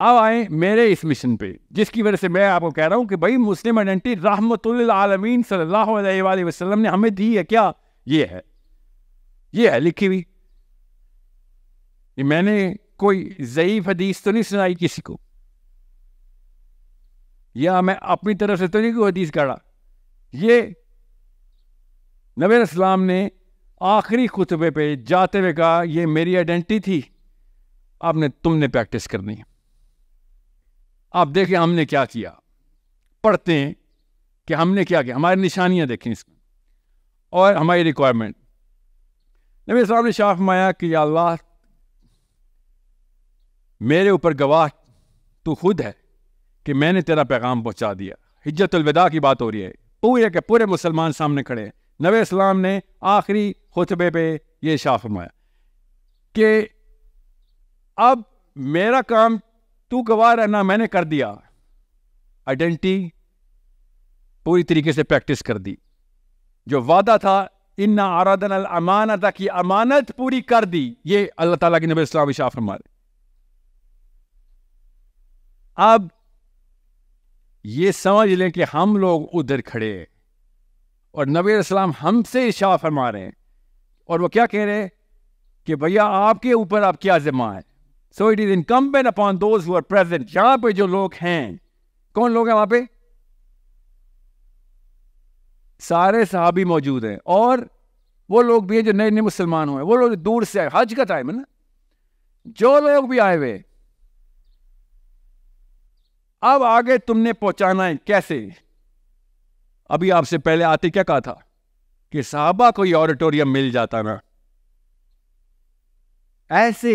اب آئیں میرے اس مشن پہ، جس کی وجہ سے میں آپ کو کہہ رہا ہوں کہ بھائی مسلم آئیڈینٹی رحمت للعالمین صلی اللہ علیہ وآلہ وسلم نے ہمیں دی ہے. کیا یہ ہے لکھی ہوئی. میں نے کوئی ضعیف حدیث تو نہیں سنائی کسی کو، یا میں اپنی طرف سے تو نہیں کوئی حدیث کہا. یہ نبی علیہ السلام نے آخری خطبے پہ جاتے ہوئے کہا یہ میری آئیڈینٹی تھی، تم نے پریکٹس کرنی ہے. آپ دیکھیں ہم نے کیا کیا، پڑھتے ہیں کہ ہم نے کیا کیا، ہماری نشانیاں دیکھیں اس میں اور ہماری ریکوائرمنٹ. نبی علیہ السلام نے شاہ فرمایا کہ یا اللہ میرے اوپر گواہ تو خود ہے کہ میں نے تیرا پیغام پہنچا دیا. حجت الوداع کی بات ہو رہی ہے، پورے مسلمان سامنے کھڑے ہیں. نبی علیہ السلام نے آخری خطبے پہ یہ شاہ فرمایا کہ اب میرا کام تو گواہ رہنا میں نے کر دیا. آئیڈینٹی پوری طریقے سے پریکٹس کر دی. جو وعدہ تھا انا عرضنا الامانۃ کی امانت پوری کر دی. یہ اللہ تعالیٰ کے نبی علیہ السلام شاہ فرما رہے. اب یہ سمجھ لیں کہ ہم لوگ ادھر کھڑے ہیں اور نبی علیہ السلام ہم سے ارشاد فرما رہے ہیں، اور وہ کیا کہہ رہے ہیں کہ بھیا آپ کے اوپر آپ کیا ذمہ ہے. So it is incumbent upon those who are present. یہاں پہ جو لوگ ہیں، کون لوگ ہیں وہاں پہ؟ سارے صحابی موجود ہیں، اور وہ لوگ بھی ہیں جو نئے نئے مسلمان ہوئے، وہ لوگ دور سے آئے. حج کا ٹائم ہے نا، جو لوگ بھی آئے ہوئے. اب آگے تم نے پہنچانا ہے کیسے؟ ابھی آپ سے پہلے آتے کیا کہا تھا کہ صحابہ کو یہ آڈیٹوریم مل جاتا نا، ایسے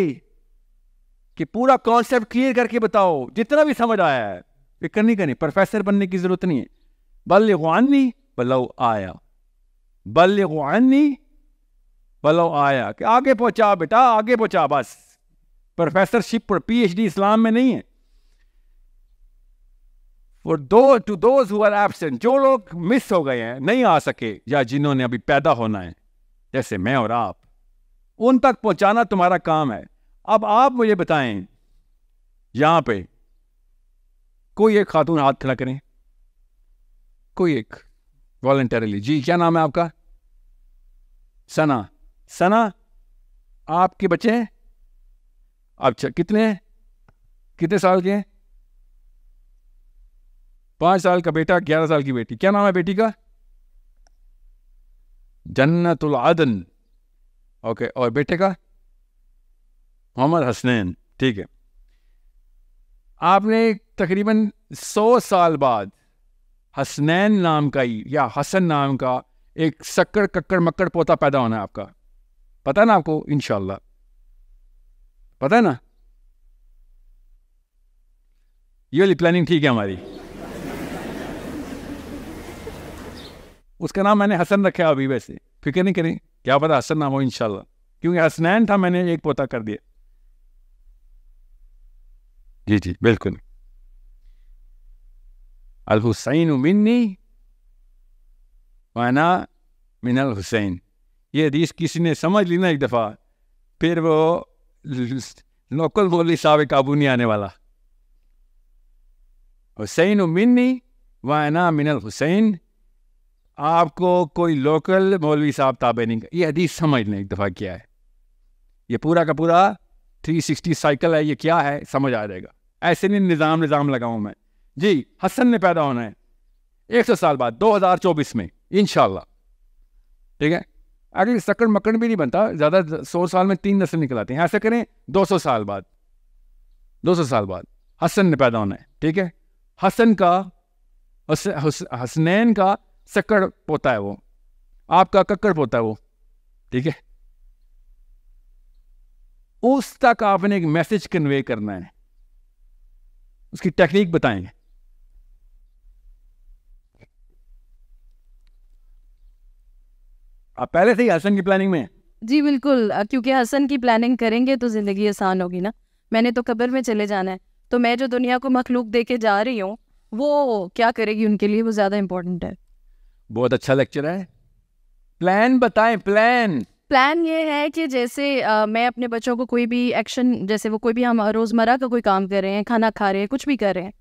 کہ پورا کانسیپٹ کلیئر کر کے بتاؤ جتنا بھی سمجھ آیا ہے. فکر نہیں کرنی، پروفیسر بننے کی ضرورت نہیں ہے. بلغوا عنی ولو آیا، بلغوا عنی ولو آیا، کہ آگے پہنچا بیٹا، آگے پہنچا. بس پروفیسر شپ اور پی ایچ ڈی اسلام میں نہیں ہے. to those who are absent، جو لوگ مس ہو گئے ہیں، نہیں آ سکے، یا جنہوں نے ابھی پیدا ہونا ہے جیسے میں اور آپ، ان تک پہنچانا تمہارا کام ہے. اب آپ مجھے بتائیں یہاں پہ کوئی ایک خاتون ہاتھ کھڑا کریں، کوئی ایک والنٹریلی. جی کیا نام ہے آپ کا؟ ثنا. آپ کے بچے ہیں؟ اچھا کتنے سال کے ہیں؟ 5 سال کا بیٹا، 11 سال کی بیٹی. کیا نام ہے بیٹی کا؟ جنت العدن. اوکے. اور بیٹے کا؟ محمد حسنین. ٹھیک ہے. آپ نے تقریباً 100 سال بعد حسنین نام کا ہی یا حسن نام کا ایک سکڑ ککڑ مکڑ پوتا پیدا ہونا ہے آپ کا. پتہ ہے نا آپ کو؟ انشاءاللہ پتہ ہے نا. یہ والی پلاننگ ٹھیک ہے ہماری. اس کا نام میں نے حسن رکھا ابھی. ویسے فکر نہیں کریں، کیا پتا حسن نام ہو انشاءاللہ، کیونکہ حسنین تھا، میں نے ایک پوتا کر دیا. جی بالکل. الحسین منی وانا من الحسین. یہ حدیث کسی نے سمجھ لی نا ایک دفعہ، پھر وہ لوکل مولوی صاحب قابو نہیں آنے والا. حسین منی وانا من الحسین. آپ کو کوئی لوکل مولوی صاحب تابع نہیں. یہ حدیث سمجھ لیں ایک دفعہ کیا ہے. یہ پورا کا پورا 360 سائیکل ہے. یہ کیا ہے سمجھ آ جائے گا. ایسے نہیں نظام لگاؤں میں. جی حسن نے پیدا ہونا ہے 100 سال بعد، 2024 میں انشاءاللہ. ٹھیک ہے. اگر سکڑ مکڑ بھی نہیں بنتا، زیادہ 100 سال میں 3 نسل نکل آتے ہیں. ایسا کریں 200 سال بعد حسن نے پیدا ہونا ہے. ٹھیک ہے. حسن کا حسنین کا سکڑ پوتا ہے وہ، آپ کا ککڑ پوتا ہے وہ. ٹھیک ہے. اس تک آپ نے ایک میسج کنوے کرنا ہے. اس کی ٹیکنیک بتائیں گے. آپ پہلے سے ہی حسن کی پلاننگ میں ہیں؟ جی بالکل، کیونکہ حسن کی پلاننگ کریں گے تو زندگی آسان ہوگی نا. میں نے تو قبر میں چلے جانا ہے، تو میں جو دنیا کو مخلوق دے کے جا رہی ہوں وہ کیا کرے گی ان کے لیے، وہ زیادہ امپورٹنٹ ہے. بہت اچھا لیکچر ہے. پلان بتائیں. پلان پلان یہ ہے کہ جیسے میں اپنے بچوں کو کوئی بھی ایکشن، جیسے وہ کوئی بھی ہم روزمرہ کا کوئی کام کر رہے ہیں، کھانا کھا رہے ہیں، کچھ بھی کر رہے ہیں،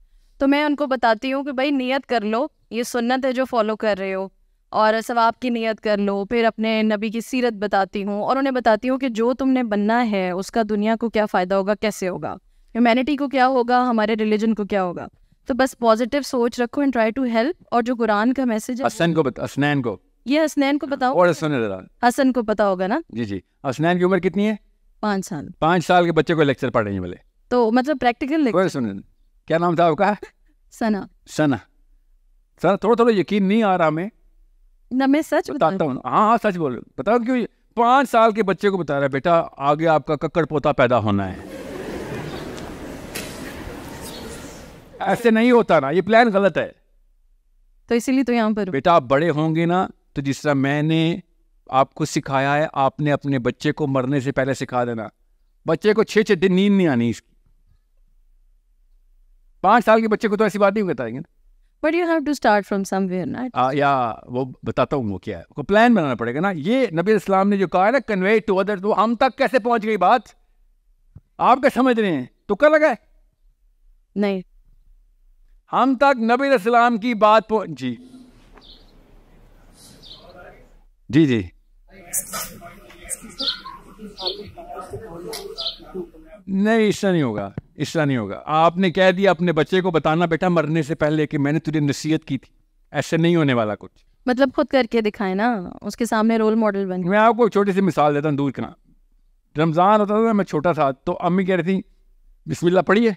تو میں ان کو بتاتی ہوں کہ بھائی نیت کر لو، یہ سنت ہے جو فالو کر رہے ہو، اور ثواب کی نیت کر لو. پھر اپنے نبی کی سیرت بتاتی ہوں اور انہیں بتاتی ہوں کہ جو تم نے بننا ہے اس کا دنیا کو کیا فائدہ ہوگا، کیسے ہوگا، ہیومینٹی کو کیا ہوگا، ہمارے ریلیجن کو کیا ہوگا. تو بس پازیٹیو سوچ رکھو اینڈ ٹرائی ٹو ہیلپ. اور جو قرآن کا میسج ہے حسن کو اسنین کو، یہ حسنین کو بتاؤ، اور سنیں ذرا. حسن کو پتا ہوگا نا. جی جی. اسنین کی عمر کتنی ہے؟ 5 سال. 5 سال کے بچے کو لیکچر پڑھ رہی ہیں بولے. تو مطلب پریکٹیکل. کوئی سنیں. کیا نام تھا آپ کا؟ ثنا. ثنا. ثنا تھوڑا تھوڑا یقین نہیں آ رہا ہمیں. نہ میں سچ بتاتا ہوں. ہاں سچ بول. بتاؤ کیوں 5 سال کے بچے کو بتا رہا ہے بیٹا آگے آپ کا ککڑ پوتا پیدا ہونا ہے. ایسے نہیں ہوتا نا، یہ پلان غلط ہے. تو اسی لیے تو یہاں پر بیٹا آپ بڑے ہوں گے نا تو جس طرح میں نے آپ کو سکھایا ہے، آپ نے اپنے بچے کو مرنے سے پہلے سکھا دینا. بچے کو 6 دن نیند نہیں آنی اس کی. 5 سال کے بچے کو تو ایسی بات نہیں بتائیں گے نا. But you have to start from somewhere, right? یا وہ بتاتا ہوں وہ کیا ہے. کو پلان بنانا پڑے گا نا. یہ نبی اسلام نے جو کہا ہے نا کنوے ٹو ادر، تو ہم تک کیسے پہنچ گئی بات؟ آپ کیا سمجھ رہے ہیں؟ تکا لگا ہے؟ نہیں، ہم تک نبی اسلام کی بات جی جی جی. نہیں اس طرح نہیں ہوگا، اس طرح نہیں ہوگا. آپ نے کہہ دیا اپنے بچے کو بتانا بیٹا مرنے سے پہلے کہ میں نے تجھے نصیحت کی تھی. ایسے نہیں ہونے والا کچھ. مطلب خود کر کے دکھائے نا، اس کے سامنے رول ماڈل بن. میں آپ کو چھوٹی سی مثال دیتا ہوں دور کا. رمضان ہوتا تھا میں چھوٹا تھا تو امی کہہ رہی تھی بسم اللہ پڑھیے.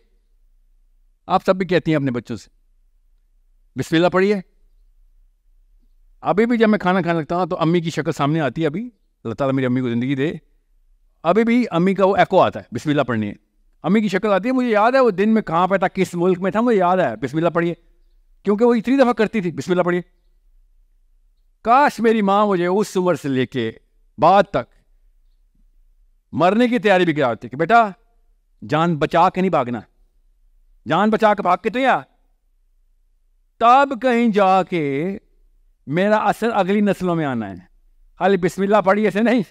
آپ سب بھی کہتی ہیں اپنے بچوں سے بسم اللہ پڑھیے. ابھی بھی جب میں کھانا کھانے لگتا ہوں تو امی کی شکل سامنے آتی ہے. ابھی اللہ تعالیٰ میری امی کو زندگی دے، ابھی بھی امی کا وہ ایکو آتا ہے بسم اللہ پڑھنی ہے. امی کی شکل آتی ہے. مجھے یاد ہے وہ دن میں کہاں پہ تھا، کس ملک میں تھا، مجھے یاد ہے بسم اللہ پڑھیے، کیونکہ وہ اتنی دفعہ کرتی تھی بسم اللہ پڑھیے. کاش میری ماں مجھے اس عمر سے لے کے بعد تک مرنے کی تیاری بھی کرا ہوتی کہ بیٹا جان بچا کے نہیں بھاگنا، جان بچا کے بھاگ کے تو یا تب کہیں جا کے میرا اثر اگلی نسلوں میں آنا ہے. خالی بسم اللہ پڑھیے سے نہیں.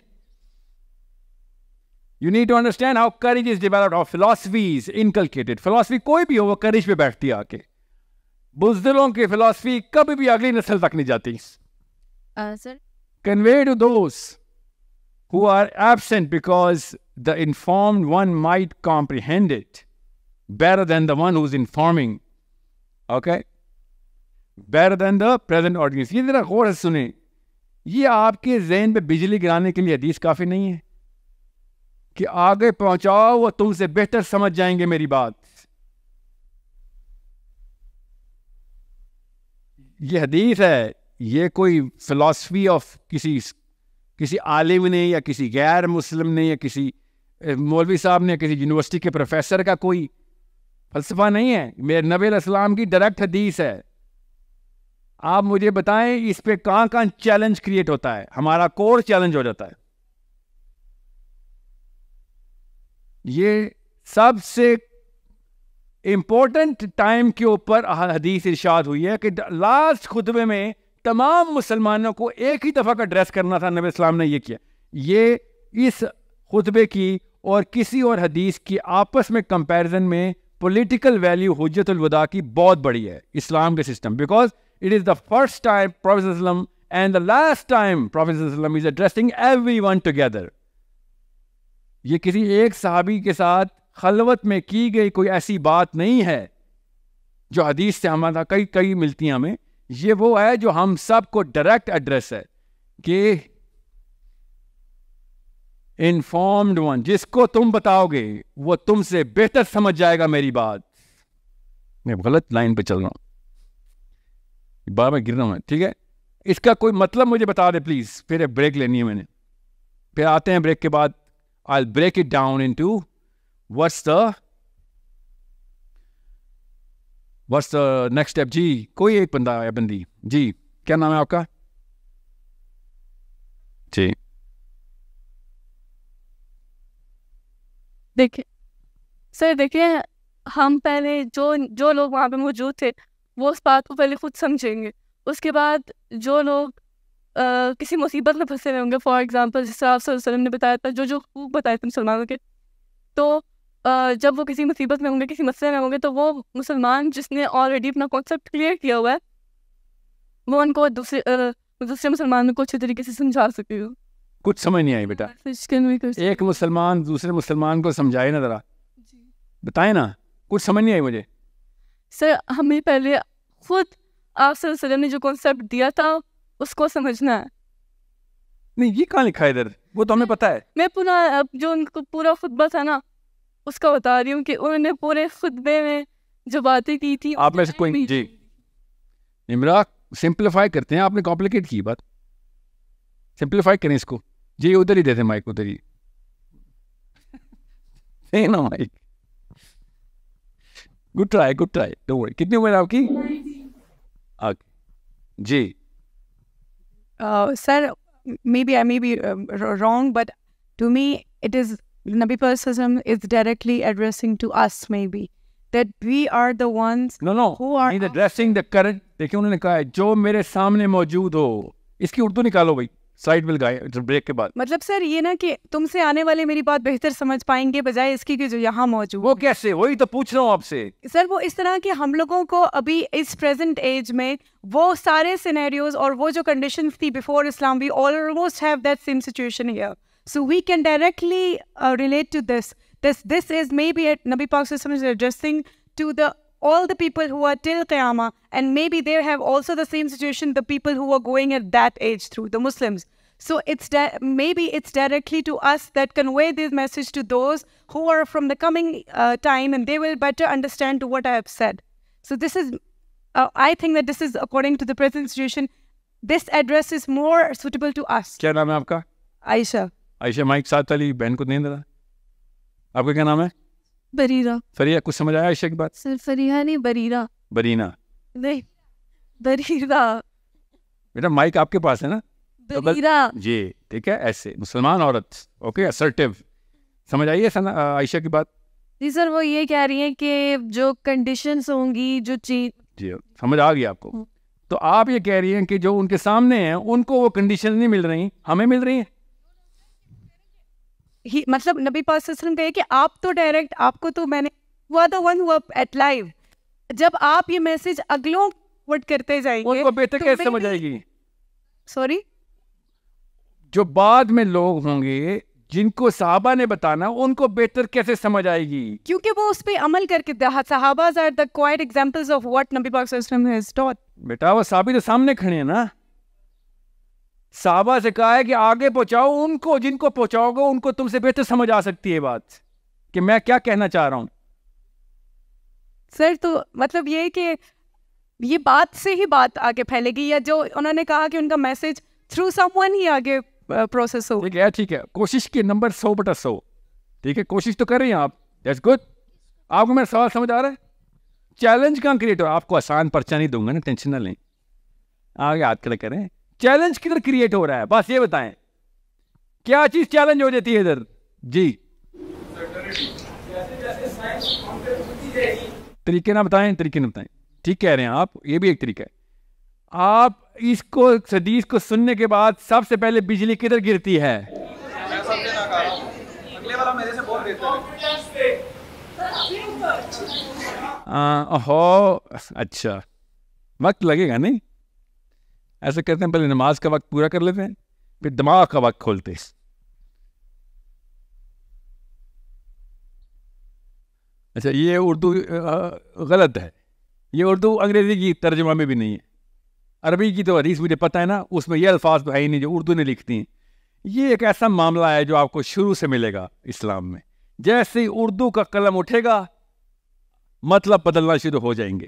You need to understand how courage is developed, how philosophy is inculcated. Philosophy کوئی بھی ہو وہ courage پہ بیٹھتی ہے آ کے. بزدلوں کی philosophy کبھی بھی اگلی نسل تک نہیں جاتی. سر Convey to those who are absent because the informed one might comprehend it better than the one who's informing. Okay? Better than the present audience. یہ ذرا غور سے سنیں. یہ آپ کے ذہن پہ بجلی گرانے کے لیے حدیث کافی نہیں ہے کہ آگے پہنچاؤ وہ تم سے بہتر سمجھ جائیں گے میری بات. یہ حدیث ہے، یہ کوئی فلسفی آف کسی عالم نے یا کسی غیر مسلم نے یا کسی مولوی صاحب نے یا کسی یونیورسٹی کے پروفیسر کا کوئی فلسفہ نہیں ہے. میرے نبی علیہ السلام کی ڈائریکٹ حدیث ہے. آپ مجھے بتائیں اس پہ کہاں کہاں چیلنج کریٹ ہوتا ہے؟ ہمارا کور چیلنج ہو جاتا ہے. یہ سب سے امپورٹنٹ ٹائم کے اوپر حدیث ارشاد ہوئی ہے کہ لاسٹ خطبے میں تمام مسلمانوں کو ایک ہی دفعہ کا ڈریس کرنا تھا. نبی اسلام نے یہ کیا. یہ اس خطبے کی اور کسی اور حدیث کی آپس میں کمپیرزن میں پولیٹیکل ویلیو حجت الوداع کی بہت بڑی ہے اسلام کے system. Because it is the first time Prophet ﷺ and the last time Prophet ﷺ is addressing everyone together. یہ کسی ایک صحابی کے ساتھ خلوت میں کی گئی کوئی ایسی بات نہیں ہے جو حدیث سے ہمارا کئی ملتی ہیں ہمیں. یہ وہ ہے جو ہم سب کو ڈائریکٹ ایڈریس ہے کہ انفارمڈ ون، جس کو تم بتاؤ گے وہ تم سے بہتر سمجھ جائے گا میری بات. میں غلط لائن پہ چل رہا ہوں، بار میں گر رہا ہوں. ٹھیک ہے، اس کا کوئی مطلب مجھے بتا دے پلیز. پھر بریک لینی ہے میں نے، پھر آتے ہیں بریک کے بعد. I'll break it down into what's the next step. جی کوئی ایک بندہ یا بندی، جی کیا نام ہے آپ کا؟ جی دیکھیں سر، دیکھیں ہم پہلے جو لوگ وہاں پہ موجود تھے وہ اس بات کو پہلے خود سمجھیں گے. اس کے بعد جو لوگ کسی مصیبت میں پھنسے ہوئے ہوں گے. فار ایگزامپل جس طرح آپ صلی اللہ علیہ وسلم نے بتایا تھا, جو خوب بتائے تھے مسلمانوں کے, تو جب وہ کسی مصیبت میں ہوں گے, کسی مسئلے میں ہوں گے, تو وہ مسلمان جس نے آلریڈی اپنا کانسیپٹ کلیئر کیا ہوا ہے, وہ ان کو دوسرے مسلمانوں کو اچھے طریقے سے سمجھا سکے گا. کچھ سمجھ نہیں آئی بیٹا. ایک مسلمان دوسرے مسلمان کو سمجھائے نا, ذرا بتائیں نا, کچھ سمجھ نہیں آئی مجھے. سر ہمیں پہلے خود آپ صلی اللہ علیہ وسلم نے جو کانسیپٹ دیا تھا اس کو سمجھنا ہے. نہیں یہ کہاں لکھا ہے ادھر, وہ تو ہمیں پتہ ہے. میں جو ان کو پورا خطبہ تھا نا اس کا بتا رہی ہوں کہ انہوں نے پورے خطبے میں جو باتیں کی تھی آپ میں سے کوئی. جی نمرا سمپلیفائی کرتے ہیں, آپ نے کمپلیکیٹ کی بات, سمپلیفائی کریں اس کو. جی ادھر ہی دیتے مائک, ادھر ہی نا mic. Good try good try, don't worry. کتنی عمر ہے آپ کی؟ جی sir, maybe I may be wrong, but to me it is Nabi Sallallahu is directly addressing to us, maybe that we are the ones who are addressing the current. دیکھیں انہوں نے کہا ہے جو میرے سامنے موجود ہو. اس کی اردو نکالو بھائی, سائڈ ول گائے بریک کے بعد. مطلب سر یہ نا کہ تم سے آنے والے میری بات بہتر سمجھ پائیں گے بجائے اس کی کہ جو یہاں موجود. وہ کیسے؟ وہی تو پوچھ رہا ہوں آپ سے. سر وہ اس طرح کہ ہم لوگوں کو ابھی اس پریزنٹ ایج میں وہ سارے سینیریوز اور وہ جو کنڈیشنز تھی before Islam, we almost have that same situation here. So we can directly relate to this. This is maybe Nabi Pak Sallallahu Alaihi Wasallam is addressing to all the people who are till Qiyamah, and maybe they have also the same situation, the people who are going at that age through, the Muslims. So maybe it's directly to us that convey this message to those who are from the coming time, and they will better understand to what I have said. So this is, I think that this is according to the present situation, this address is more suitable to us. کیا نام ہے آپ کا؟ عائشہ. عائشہ mic ساتھ والی بہن کو نہیں دے رہا. آپ کا کیا نام ہے؟ بریرہ. فریہ, کچھ سمجھ آیا عائشہ کی بات؟ سر فریہ نہیں, بریرہ. برینا نہیں, بریرہ. بیٹا مائک آپ کے پاس ہے نا؟ بریرہ. جی ٹھیک ہے, ایسے مسلمان عورت. Okay, assertive. سمجھ آئیے عائشہ کی بات؟ جی سر وہ یہ کہہ رہی ہیں کہ جو کنڈیشنز ہوں گی, جو چیز. جی سمجھ آ گیا آپ کو. تو آپ یہ کہہ رہی ہیں کہ جو ان کے سامنے ہیں ان کو وہ کنڈیشن نہیں مل رہی, ہمیں مل رہی ہیں. مطلب نبی پاک صلی اللہ علیہ وسلم کہے کہ آپ تو ڈائریکٹ, آپ کو تو میں نے ہوا دا ون ہوا ایٹ لائیو. جب آپ یہ میسج اگلوں وٹ کرتے جائیں گے ان کو بہتر کیسے سمجھ آئے گی؟ سوری, جو بعد میں لوگ ہوں گے جن کو صحابہ نے بتانا, ان کو بہتر کیسے سمجھ آئے گی؟ کیونکہ وہ اس پہ عمل کر کے, صحابہ are the quiet examples of what نبی پاک صلی اللہ علیہ وسلم has taught. بیٹا وہ صحابی تو سامنے کھڑے ہیں نا. صحابہ سے کہا ہے کہ آگے پہنچاؤ ان کو, جن کو پہنچاؤ گے ان کو تم سے بہتر سمجھ آ سکتی ہے بات کہ میں کیا کہنا چاہ رہا ہوں. سر تو مطلب یہ کہ یہ بات سے ہی بات آگے پھیلے گی, یا جو انہوں نے کہا کہ ان کا میسج تھرو سم ون ہی آگے پروسیس ہو. ٹھیک ہے, کوشش کی نمبر 100/100. ٹھیک ہے, کوشش تو کر رہی ہیں آپ, دیٹس گڈ. آپ کو میرا سوال سمجھ آ رہا ہے؟ چیلنج کہاں کریٹ ہو رہا ہے؟ آپ کو آسان پرچہ نہیں دوں گا نا, ٹینشن نہ لیں, آگے ہاتھ کھڑے کریں. چیلنج کدھر کریٹ ہو رہا ہے بس یہ بتائیں, کیا چیز چیلنج ہو جاتی ہے ادھر؟ جی طریقے نہ بتائیں, طریقے نہ بتائیں. ٹھیک کہہ رہے ہیں آپ, یہ بھی ایک طریقہ ہے. آپ اس کو حدیث کو سننے کے بعد سب سے پہلے بجلی کدھر گرتی ہے؟ اچھا وقت لگے گا نہیں, ایسا کرتے ہیں پہلے نماز کا وقت پورا کر لیتے ہیں, پھر دماغ کا وقت کھولتے ہیں. اچھا یہ اردو غلط ہے, یہ اردو انگریزی کی ترجمہ میں بھی نہیں ہے. عربی کی تو حدیث مجھے پتہ ہے نا, اس میں یہ الفاظ تو ہے ہی نہیں جو اردو نے لکھتی ہیں. یہ ایک ایسا معاملہ ہے جو آپ کو شروع سے ملے گا اسلام میں. جیسے ہی اردو کا قلم اٹھے گا مطلب بدلنا شروع ہو جائیں گے.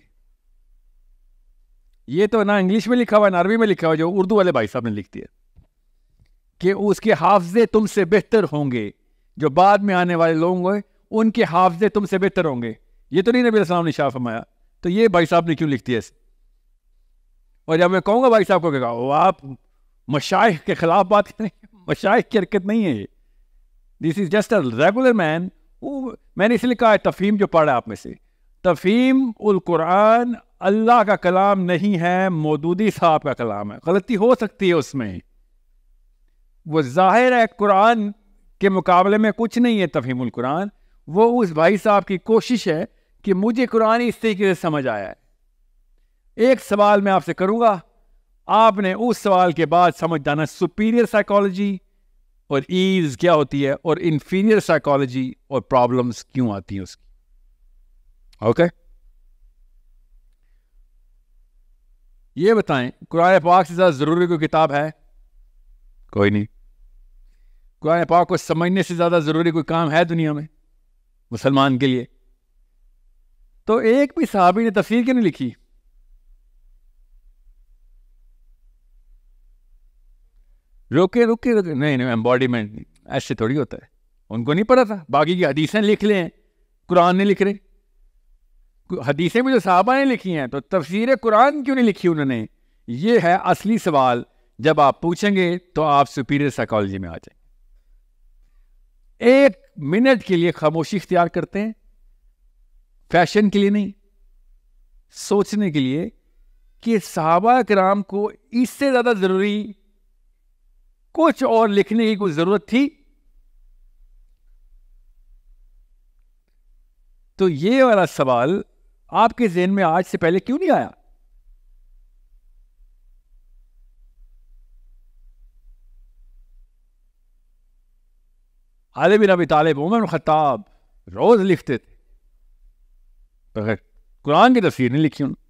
یہ تو نہ انگلش میں لکھا ہوا ہے نہ عربی میں لکھا ہوا, جو اردو والے بھائی صاحب نے لکھ دیا کہ اس کے حافظے تم سے بہتر ہوں گے, جو بعد میں آنے والے لوگ ہوں گے ان کے حافظے تم سے بہتر ہوں گے. یہ تو نہیں نبی علیہ السلام نے شاہ فرمایا, تو یہ بھائی صاحب نے کیوں لکھ دیا ایسے؟ اور جب میں کہوں گا بھائی صاحب کو کہ وہ آپ مشائخ کے خلاف بات کریں, مشائخ کی حرکت نہیں ہے, دس از جسٹ اے ریگولر مین. میں نے اس لیے کہا ہے تفہیم جو پڑھا آپ میں سے, تفہیم القرآن اللہ کا کلام نہیں ہے، مودودی صاحب کا کلام ہے. غلطی ہو سکتی ہے اس میں، وہ ظاہر ہے قرآن کے مقابلے میں کچھ نہیں ہے تفہیم القرآن. وہ اس بھائی صاحب کی کوشش ہے کہ مجھے قرآن اس طریقے سے سمجھ آیا ہے. ایک سوال میں آپ سے کروں گا، آپ نے اس سوال کے بعد سمجھ جانا سپیریئر سائیکالوجی اور ایز کیا ہوتی ہے اور انفیریئر سائیکالوجی اور پرابلمس کیوں آتی ہیں اس کی. اوکے یہ بتائیں قرآن پاک سے زیادہ ضروری کوئی کتاب ہے؟ کوئی نہیں. قرآن پاک کو سمجھنے سے زیادہ ضروری کوئی کام ہے دنیا میں مسلمان کے لیے؟ تو ایک بھی صحابی نے تفسیر کیوں نہیں لکھی؟ روکے نہیں ایمبوڈیمنٹ ایسے تھوڑی ہوتا ہے. ان کو نہیں پتا تھا، باقی کی حدیثیں لکھ لیں، قرآن نہیں لکھ رہے. حدیثیں بھی جو صحابہ نے لکھی ہیں تو تفسیر قرآن کیوں نہیں لکھی انہوں نے؟ یہ ہے اصلی سوال. جب آپ پوچھیں گے تو آپ سپیریئر سائیکالوجی میں آ جائیں. ایک منٹ کے لیے خاموشی اختیار کرتے ہیں، فیشن کے لیے نہیں، سوچنے کے لیے کہ صحابہ کرام کو اس سے زیادہ ضروری کچھ اور لکھنے کی کوئی ضرورت تھی؟ تو یہ والا سوال آپ کے ذہن میں آج سے پہلے کیوں نہیں آیا؟ علی بن ابی طالب، عمر بن خطاب روز لکھتے تھے، پر قرآن کی تفسیر نہیں لکھی انہوں نے.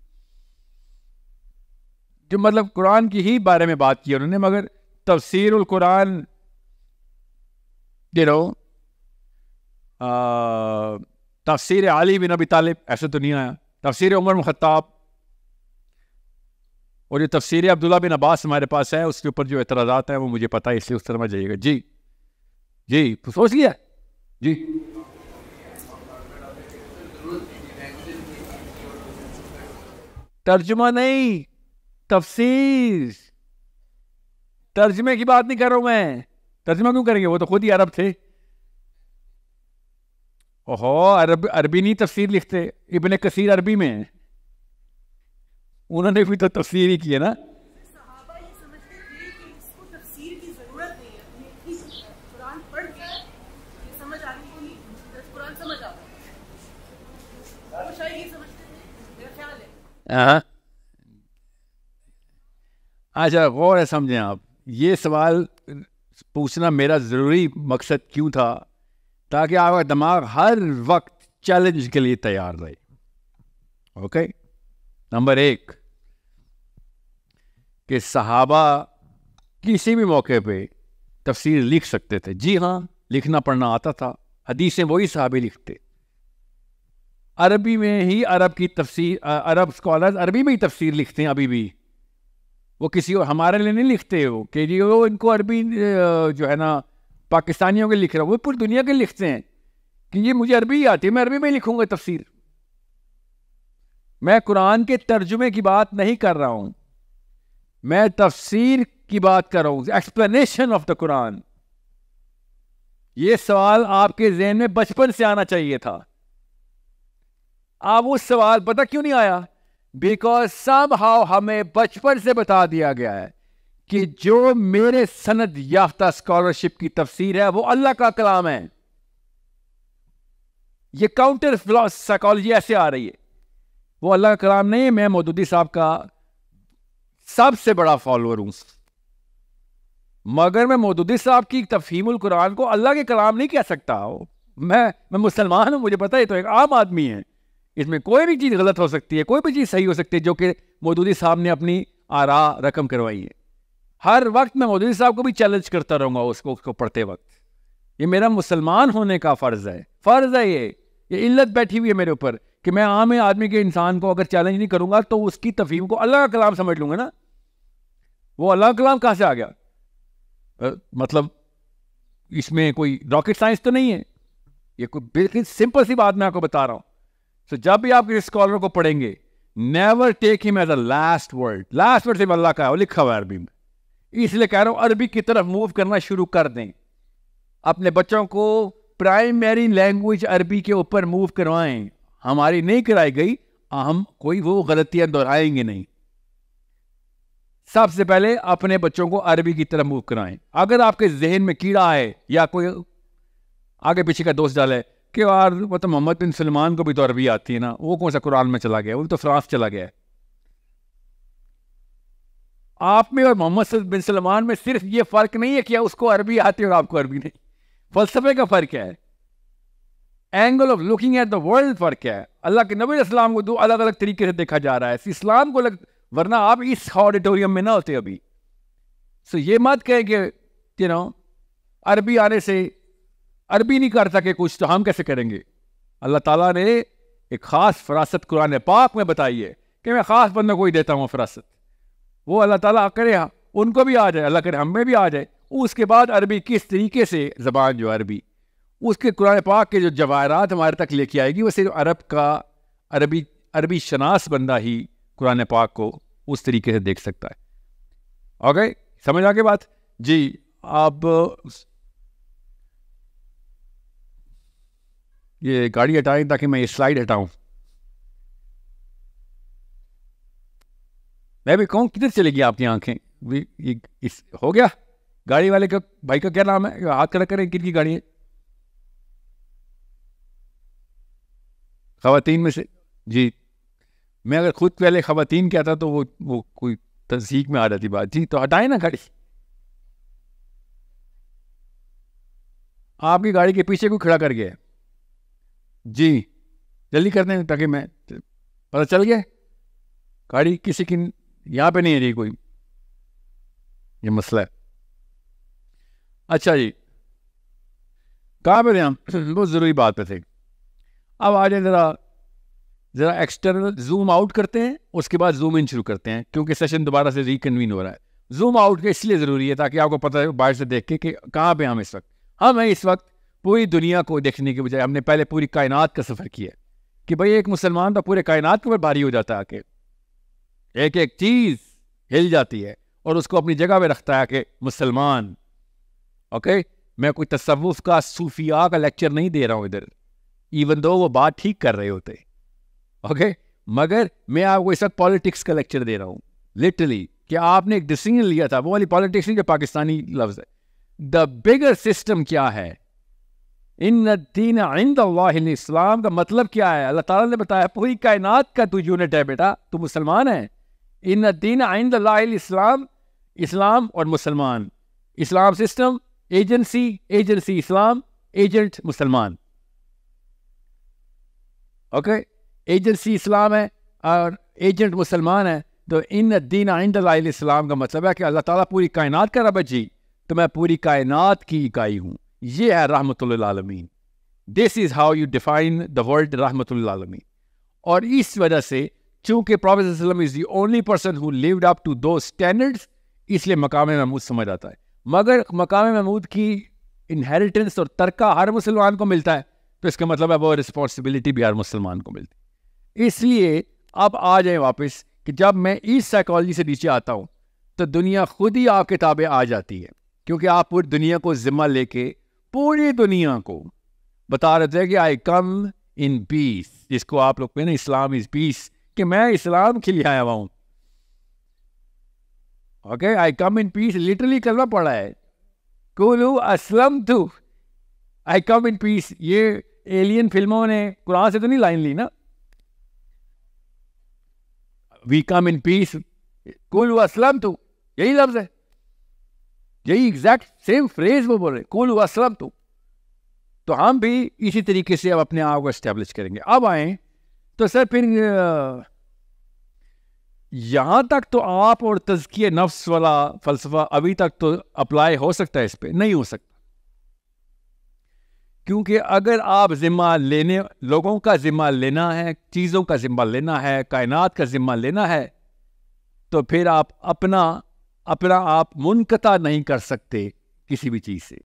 جو مطلب قرآن کی ہی بارے میں بات کی انہوں نے، مگر تفسیر القرآن تفسیر علی بن ابی طالب ایسے تو نہیں آیا. تفسیر عمر بن خطاب اور یہ تفسیر عبداللہ بن عباس ہمارے پاس ہے، اس کے اوپر جو اعتراضات ہیں وہ مجھے پتا ہے، اس لیے اس طرح میں جائیے گا. جی تو سوچ لیا جی. ترجمہ نہیں، تفسیر. ترجمے کی بات نہیں کر رہا ہوں میں. ترجمہ کیوں کریں گے؟ وہ تو خود ہی عرب تھے. عربی نہیں تفسیر لکھتے. ابن کثیر عربی میں ہیں، انہوں نے بھی تو تفسیر ہی کی ہے نا. اچھا غور ہے، سمجھیں آپ. یہ سوال پوچھنا میرا ضروری مقصد کیوں تھا؟ تاکہ آپ کا دماغ ہر وقت چیلنج کے لیے تیار رہے. اوکے نمبر 1 کہ صحابہ کسی بھی موقع پہ تفسیر لکھ سکتے تھے. جی ہاں، لکھنا پڑھنا آتا تھا. حدیثیں وہی صحابی لکھتے. عربی میں ہی عرب کی تفسیر، عرب اسکالرز عربی میں ہی تفسیر لکھتے ہیں ابھی بھی. وہ کسی اور ہمارے لیے نہیں لکھتے ہو کہ جی وہ ان کو عربی جو ہے نا پاکستانیوں کے لکھ رہا ہوں، وہ پوری دنیا کے لکھتے ہیں کہ یہ مجھے عربی آتی ہے، میں عربی میں لکھوں گا تفسیر. میں قرآن کے ترجمے کی بات نہیں کر رہا ہوں، میں تفسیر کی بات کر رہا ہوں، ایکسپلینیشن آف دا قرآن. یہ سوال آپ کے ذہن میں بچپن سے آنا چاہیے تھا. آپ اس سوال پتہ کیوں نہیں آیا؟ بیکاز سم ہاؤ ہمیں بچپن سے بتا دیا گیا ہے کہ جو میرے سند یافتہ اسکالرشپ کی تفسیر ہے وہ اللہ کا کلام ہے. یہ کاؤنٹر سائیکالوجی ایسے آ رہی ہے، وہ اللہ کا کلام نہیں ہے. میں مودودی صاحب کا سب سے بڑا فالوور ہوں، مگر میں مودودی صاحب کی تفہیم القرآن کو اللہ کے کلام نہیں کہہ سکتا. میں مسلمان ہوں، مجھے پتا ہے، تو ایک عام آدمی ہے. اس میں کوئی بھی چیز غلط ہو سکتی ہے، کوئی بھی چیز صحیح ہو سکتی ہے جو کہ مودودی صاحب نے اپنی آراء رقم کروائی ہے. ہر وقت میں مودودی صاحب کو بھی چیلنج کرتا رہوں گا اس کو پڑھتے وقت. یہ میرا مسلمان ہونے کا فرض ہے. یہ علت بیٹھی ہوئی ہے میرے اوپر کہ میں عام آدمی کے انسان کو اگر چیلنج نہیں کروں گا تو اس کی تفہیم کو اللہ کا کلام سمجھ لوں گا نا. وہ اللہ کا کلام کہاں سے آ گیا؟ مطلب اس میں کوئی راکٹ سائنس تو نہیں ہے. یہ کوئی بالکل سمپل سی بات میں آپ کو بتا رہا ہوں. تو جب بھی آپ کسی اسکالر کو پڑھیں گے، نیور ٹیک ہم as a last word. Last word صرف اللہ کا ہے، وہ لکھا ہوا ہے عربی میں. اس لیے کہہ رہا ہوں عربی کی طرف موو کرنا شروع کر دیں. اپنے بچوں کو پرائمری لینگویج عربی کے اوپر موو کروائیں. ہماری نہیں کرائی گئی، ہم کوئی وہ غلطیاں دہرائیں گے نہیں. سب سے پہلے اپنے بچوں کو عربی کی طرف موو کرائیں. اگر آپ کے ذہن میں کیڑا ہے یا کوئی آگے پیچھے کا دوست ڈالے کہ یار مطلب محمد بن سلمان کو بھی تو عربی آتی ہے نا, وہ کون سا قرآن میں چلا گیا, وہ تو فرانس چلا گیا ہے. آپ میں اور محمد بن سلمان میں صرف یہ فرق نہیں ہے کہ اس کو عربی آتی ہے اور آپ کو عربی نہیں. فلسفے کا فرق ہے, angle of looking at the world فرق ہے. اللہ کے نبی علیہ السلام کو دو الگ الگ طریقے سے دیکھا جا رہا ہے, اسلام کو ورنہ آپ اس آڈیٹوریم میں نہ ہوتے ابھی. سو یہ مت کہے کہ عربی آنے سے عربی نہیں کر سکے کچھ تو ہم کیسے کریں گے. اللہ تعالیٰ نے ایک خاص فراست قرآن پاک میں بتائی ہے کہ میں خاص بندوں کو ہی دیتا ہوں فراست. وہ اللہ تعالیٰ کرے ان کو بھی آ جائے, اللہ کرے ہم میں بھی آ جائے. اس کے بعد عربی کس طریقے سے زبان جو عربی اس کے قرآن پاک کے جو جواہرات ہمارے تک لے کے آئے گی, وہ صرف عربی شناس بندہ ہی قرآن پاک کو اس طریقے سے دیکھ سکتا ہے. اوکے, سمجھ آ کے بات جی. اب یہ گاڑی ہٹائیں تاکہ میں یہ سلائڈ ہٹاؤں. میں بھی کہوں کدھر چلے گی آپ کی آنکھیں, ہو گیا. گاڑی والے کا بھائی کا کیا نام ہے, ہاتھ کھڑا کریں, کن کی گاڑی ہے؟ خواتین میں سے جی. میں اگر خود پہلے خواتین کہتا تو وہ کوئی تصدیق میں آ جاتی بات. جی تو ہٹائیں نا گاڑی. آپ کی گاڑی کے پیچھے کوئی کھڑا کر گیا جی, جلدی کر دیں تاکہ میں پتہ چل گیا گاڑی کسی کی یہاں پہ نہیں ہے جی کوئی, یہ مسئلہ ہے. اچھا جی, کہاں پہ تھے ہم؟ بہت ضروری بات پہ تھے. اب آ جائیں ذرا ایکسٹرنل زوم آؤٹ کرتے ہیں, اس کے بعد زوم ان شروع کرتے ہیں, کیونکہ سیشن دوبارہ سے ریکنوین ہو رہا ہے. زوم آؤٹ اس لیے ضروری ہے تاکہ آپ کو پتہ ہے باہر سے دیکھ کے کہ کہاں پہ ہم اس وقت. ہم ہیں اس وقت پوری دنیا کو دیکھنے کے بجائے ہم نے پہلے پوری کائنات کا سفر کیا کہ بھئی ایک مسلمان تو پورے کائنات کے اوپر بھاری ہو جاتا ہے کہ ایک ایک چیز ہل جاتی ہے اور اس کو اپنی جگہ پہ رکھتا ہے کہ مسلمان. اوکے, میں کوئی تصوف کا صوفیاء کا لیکچر نہیں دے رہا ہوں ادھر, ایون دو وہ بات ٹھیک کر رہے ہوتے. اوکے, مگر میں آپ کو اس وقت پالیٹکس کا لیکچر دے رہا ہوں لٹرلی, کہ آپ نے ایک ڈیسیژن لیا تھا, وہ والی پالیٹکس نہیں جو پاکستانی لفظ ہے. دا بگر سسٹم کیا ہے؟ ان الدین عند اللہ الاسلام کا مطلب کیا ہے؟ اللہ تعالیٰ نے بتایا پوری کائنات کا تو یونٹ ہے بیٹا, تو مسلمان ہے. ان الدین عند اللہ الاسلام, اسلام اور مسلمان. اسلام سسٹم, ایجنسی اسلام, ایجنٹ مسلمان. اوکے, ایجنسی اسلام ہے اور ایجنٹ مسلمان ہے. تو ان الدین عند اللہ الاسلام کا مطلب ہے کہ اللہ تعالیٰ پوری کائنات کا رب ہے جی, تو میں پوری کائنات کی اکائی ہوں. یہ ہے رحمت للعالمین. This is how you define the world رحمت للعالمین. اور اس وجہ سے چونکہ پروفیٹ صلی اللہ علیہ وسلم is the only person who lived up to those standards, اس لیے مقام محمود سمجھ آتا ہے. مگر مقام محمود کی انہیریٹنس اور ترکہ ہر مسلمان کو ملتا ہے, تو اس کا مطلب ہے وہ رسپانسبلٹی بھی ہر مسلمان کو ملتی ہے. اس لیے اب آ جائیں واپس کہ جب میں اس سائیکالوجی سے نیچے آتا ہوں تو دنیا خود ہی آپ کے تابع آ جاتی ہے, کیونکہ آپ پوری دنیا کو ذمہ لے کے پوری دنیا کو بتا رہے تھے کہ آئی کم ان پیس, جس کو آپ لوگ کہتے ہیں اسلام از پیس, کہ میں اسلام کے لیے آیا ہوا ہوں. اوکے, آئی کم ان پیس لٹرلی کلمہ پڑھا ہے, قولوا اسلمت, آئی کم ان پیس. یہ ایلین فلموں نے قرآن سے تو نہیں لائن لی نا, وی کم ان پیس, قولوا اسلمت, یہی لفظ ہے, یہی ایگزیکٹ سیم فریز وہ بول رہے, قولوا اسلمت. تو ہم بھی اسی طریقے سے اب اپنے آپ کو اسٹیبلش کریں گے. اب آئیں تو سر پھر یہاں تک تو آپ اور تزکیہ نفس والا فلسفہ ابھی تک تو اپلائی ہو سکتا ہے, اس پہ نہیں ہو سکتا, کیونکہ اگر آپ ذمہ لینے, لوگوں کا ذمہ لینا ہے, چیزوں کا ذمہ لینا ہے, کائنات کا ذمہ لینا ہے, تو پھر آپ اپنا آپ منقطع نہیں کر سکتے کسی بھی چیز سے.